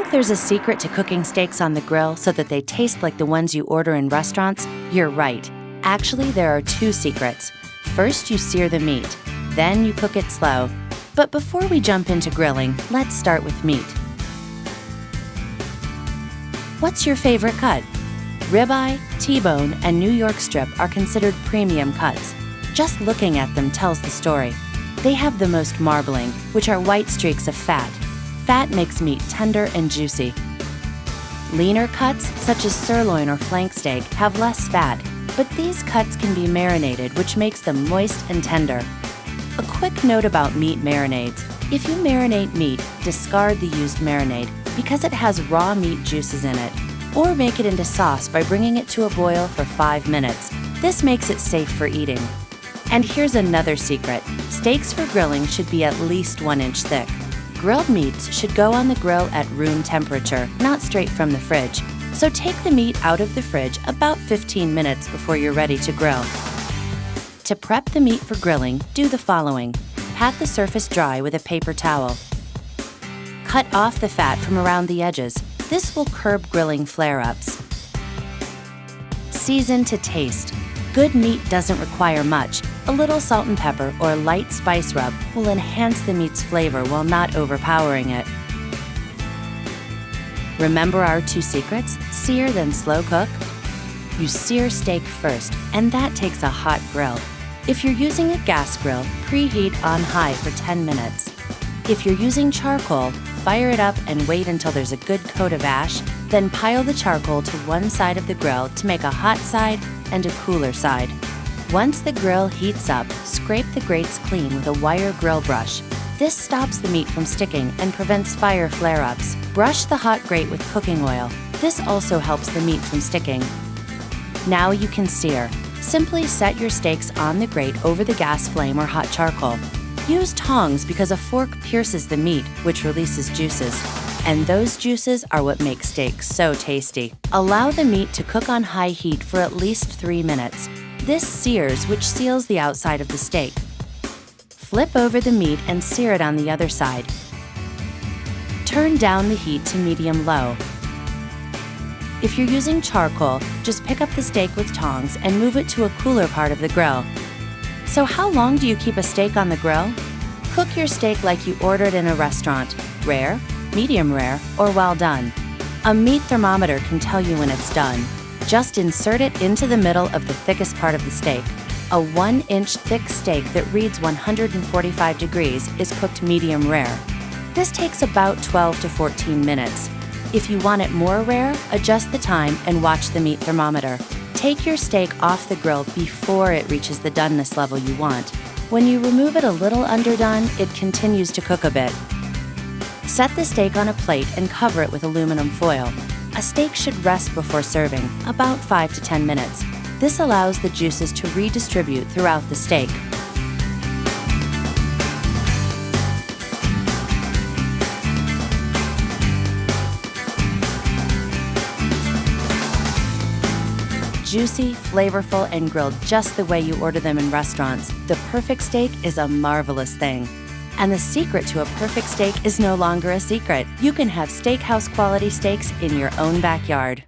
Think there's a secret to cooking steaks on the grill so that they taste like the ones you order in restaurants? You're right. Actually, there are 2 secrets. First, you sear the meat. Then you cook it slow. But before we jump into grilling, let's start with meat. What's your favorite cut? Ribeye, T-bone, and New York strip are considered premium cuts. Just looking at them tells the story. They have the most marbling, which are white streaks of fat. Fat makes meat tender and juicy. Leaner cuts, such as sirloin or flank steak, have less fat, but these cuts can be marinated, which makes them moist and tender. A quick note about meat marinades. If you marinate meat, discard the used marinade because it has raw meat juices in it, or make it into sauce by bringing it to a boil for 5 minutes. This makes it safe for eating. And here's another secret. Steaks for grilling should be at least 1 inch thick. Grilled meats should go on the grill at room temperature, not straight from the fridge. So take the meat out of the fridge about 15 minutes before you're ready to grill. To prep the meat for grilling, do the following. Pat the surface dry with a paper towel. Cut off the fat from around the edges. This will curb grilling flare-ups. Season to taste. Good meat doesn't require much. A little salt and pepper or light spice rub will enhance the meat's flavor while not overpowering it. Remember our 2 secrets? Sear then slow cook? You sear steak first, and that takes a hot grill. If you're using a gas grill, preheat on high for 10 minutes. If you're using charcoal, fire it up and wait until there's a good coat of ash, then pile the charcoal to one side of the grill to make a hot side and a cooler side. Once the grill heats up, scrape the grates clean with a wire grill brush. This stops the meat from sticking and prevents fire flare-ups. Brush the hot grate with cooking oil. This also helps the meat from sticking. Now you can sear. Simply set your steaks on the grate over the gas flame or hot charcoal. Use tongs because a fork pierces the meat, which releases juices. And those juices are what make steaks so tasty. Allow the meat to cook on high heat for at least 3 minutes. This sears, which seals the outside of the steak. Flip over the meat and sear it on the other side. Turn down the heat to medium-low. If you're using charcoal, just pick up the steak with tongs and move it to a cooler part of the grill. So how long do you keep a steak on the grill? Cook your steak like you ordered in a restaurant, rare, medium rare, or well done. A meat thermometer can tell you when it's done. Just insert it into the middle of the thickest part of the steak. A 1 inch thick steak that reads 145 degrees is cooked medium rare. This takes about 12 to 14 minutes. If you want it more rare, adjust the time and watch the meat thermometer. Take your steak off the grill before it reaches the doneness level you want. When you remove it a little underdone, it continues to cook a bit. Set the steak on a plate and cover it with aluminum foil. A steak should rest before serving, about 5 to 10 minutes. This allows the juices to redistribute throughout the steak. Juicy, flavorful, and grilled just the way you order them in restaurants, the perfect steak is a marvelous thing. And the secret to a perfect steak is no longer a secret. You can have steakhouse quality steaks in your own backyard.